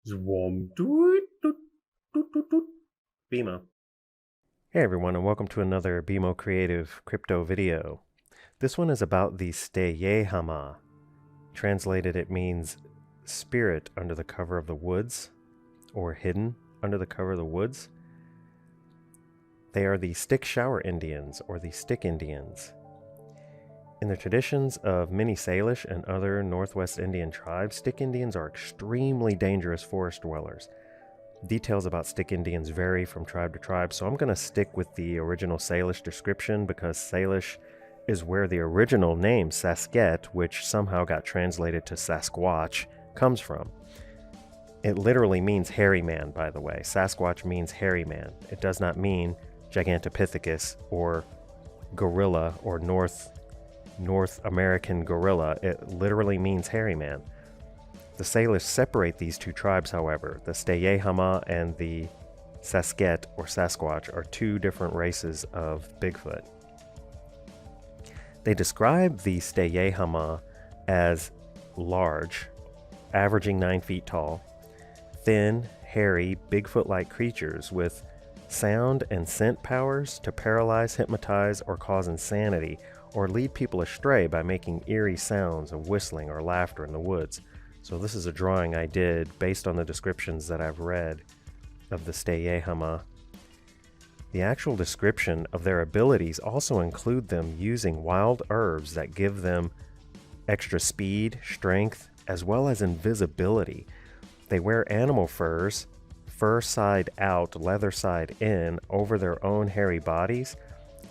Zwom, doot, doot, doot, doot, doot. BMO. Hey everyone, and welcome to another BMO Creative crypto video. This one is about the Steyehama. Translated, it means spirit under the cover of the woods, or hidden under the cover of the woods. They are the Stick Shower Indians, or the Stick Indians. In the traditions of many Salish and other Northwest Indian tribes, Stick Indians are extremely dangerous forest dwellers. Details about Stick Indians vary from tribe to tribe, so I'm going to stick with the original Salish description because Salish is where the original name Sasket, which somehow got translated to Sasquatch, comes from. It literally means hairy man, by the way. Sasquatch means hairy man. It does not mean Gigantopithecus or gorilla or North American gorilla. It literally means hairy man. The Salish separate these two tribes, however. The Steyehama and the Sasket, or Sasquatch, are two different races of Bigfoot. They describe the Steyehama as large, averaging 9 feet tall, thin, hairy, Bigfoot-like creatures with sound and scent powers to paralyze, hypnotize, or cause insanity, or lead people astray by making eerie sounds of whistling or laughter in the woods. So this is a drawing I did based on the descriptions that I've read of the Steyehama. The actual description of their abilities also include them using wild herbs that give them extra speed, strength, as well as invisibility. They wear animal furs, fur side out, leather side in, over their own hairy bodies,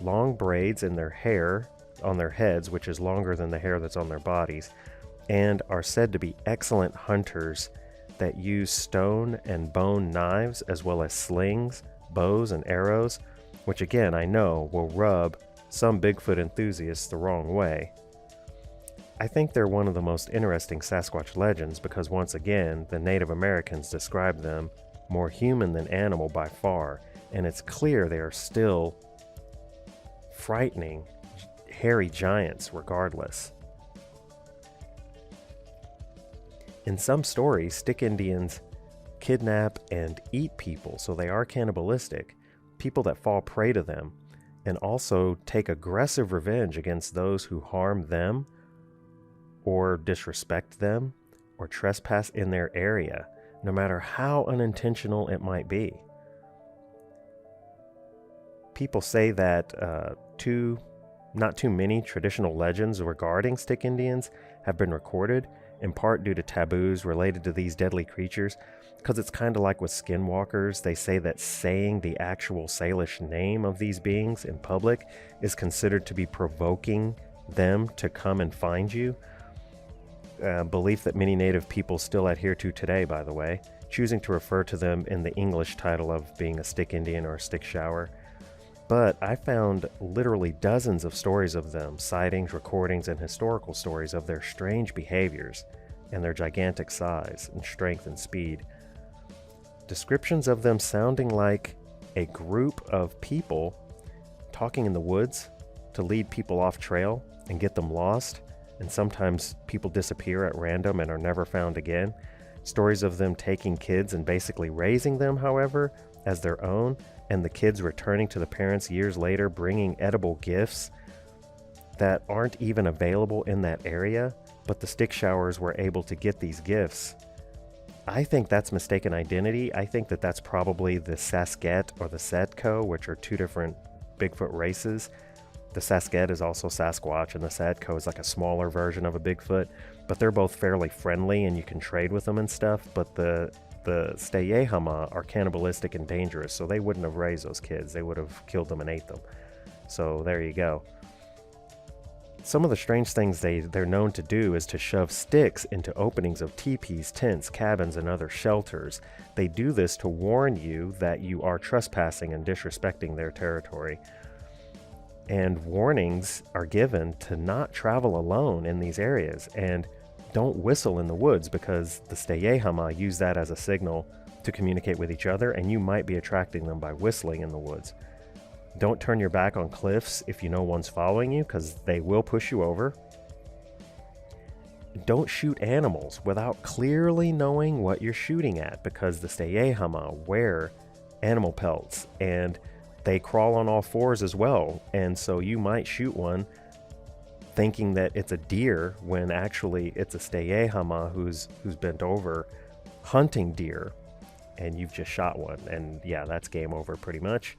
long braids in their hair on their heads, which is longer than the hair that's on their bodies, and are said to be excellent hunters that use stone and bone knives as well as slings, bows, and arrows, which again I know will rub some Bigfoot enthusiasts the wrong way. I think they're one of the most interesting Sasquatch legends because once again, the Native Americans describe them more human than animal by far, and it's clear they are still frightening, hairy giants regardless. In some stories, Stick Indians kidnap and eat people, so they are cannibalistic, people that fall prey to them, and also take aggressive revenge against those who harm them or disrespect them or trespass in their area, no matter how unintentional it might be. People say that not too many traditional legends regarding Stick Indians have been recorded, in part due to taboos related to these deadly creatures, because it's kind of like with skinwalkers. They say that saying the actual Salish name of these beings in public is considered to be provoking them to come and find you. Belief that many native people still adhere to today, by the way, choosing to refer to them in the English title of being a Stick Indian or a Stick Shower. But I found literally dozens of stories of them, sightings, recordings, and historical stories of their strange behaviors and their gigantic size and strength and speed. Descriptions of them sounding like a group of people talking in the woods to lead people off trail and get them lost, and sometimes people disappear at random and are never found again. Stories of them taking kids and basically raising them, however, as their own, and the kids returning to the parents years later bringing edible gifts that aren't even available in that area, but the Stick Showers were able to get these gifts. I think that's mistaken identity. I think that that's probably the Sasket or the Sadko, which are two different Bigfoot races. The Sasket is also Sasquatch, and the Sadko is like a smaller version of a Bigfoot, but they're both fairly friendly and you can trade with them and stuff. But the Steyehama are cannibalistic and dangerous, so they wouldn't have raised those kids. They would have killed them and ate them. So there you go. Some of the strange things they're known to do is to shove sticks into openings of teepees, tents, cabins, and other shelters. They do this to warn you that you are trespassing and disrespecting their territory. And warnings are given to not travel alone in these areas, and don't whistle in the woods because the Steyehama use that as a signal to communicate with each other, and you might be attracting them by whistling in the woods. Don't turn your back on cliffs if you know one's following you, because they will push you over. don't shoot animals without clearly knowing what you're shooting at, because the Steyehama wear animal pelts and they crawl on all fours as well. And so you might shoot one thinking that it's a deer when actually it's a Steyehama who's bent over hunting deer, and you've just shot one. And yeah, that's game over pretty much.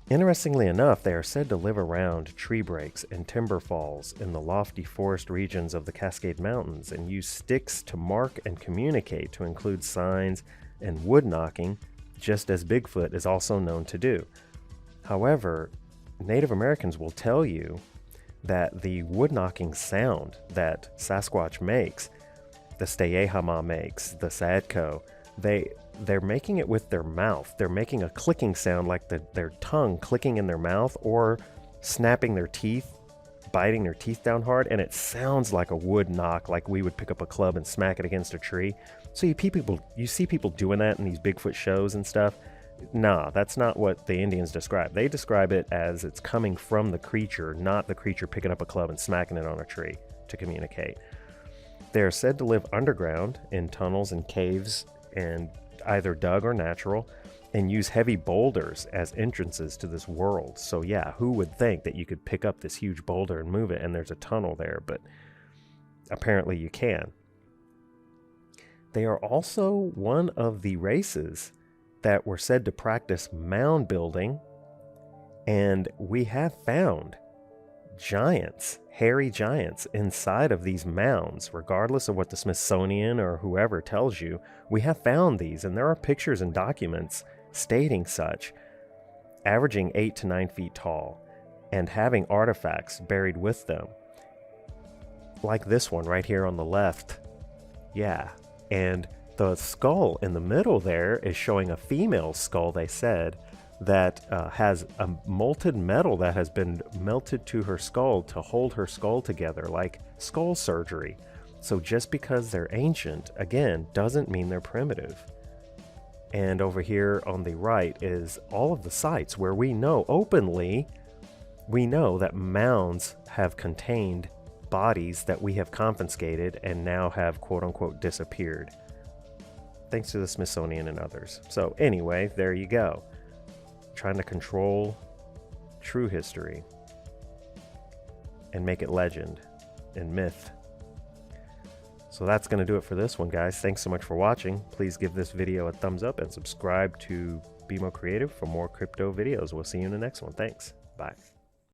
Interestingly enough, they are said to live around tree breaks and timber falls in the lofty forest regions of the Cascade Mountains and use sticks to mark and communicate, to include signs and wood knocking, just as Bigfoot is also known to do. However, Native Americans will tell you that the wood knocking sound that Sasquatch makes, the Steyehama makes, the Sadko, they're making it with their mouth. They're making a clicking sound, like their tongue clicking in their mouth, or snapping their teeth, biting their teeth down hard, and it sounds like a wood knock, like we would pick up a club and smack it against a tree. So you see people doing that in these Bigfoot shows and stuff. Nah, that's not what the Indians describe. They describe it as it's coming from the creature, not the creature picking up a club and smacking it on a tree to communicate. They are said to live underground in tunnels and caves, and either dug or natural, and use heavy boulders as entrances to this world. So yeah, who would think that you could pick up this huge boulder and move it and there's a tunnel there? But apparently you can. They are also one of the races that were said to practice mound building, and we have found giants, hairy giants, inside of these mounds. Regardless of what the Smithsonian or whoever tells you, we have found these, and there are pictures and documents stating such, averaging 8 to 9 feet tall and having artifacts buried with them, like this one right here on the left. Yeah, and the skull in the middle there is showing a female skull, they said, that has a molten metal that has been melted to her skull to hold her skull together, like skull surgery. So just because they're ancient, again, doesn't mean they're primitive. And over here on the right is all of the sites where we know openly, we know that mounds have contained bodies that we have confiscated and now have quote-unquote disappeared, thanks to the Smithsonian and others. So anyway, there you go. Trying to control true history and make it legend and myth. So that's going to do it for this one, guys. Thanks so much for watching. Please give this video a thumbs up and subscribe to BMO Creative for more crypto videos. We'll see you in the next one. Thanks. Bye.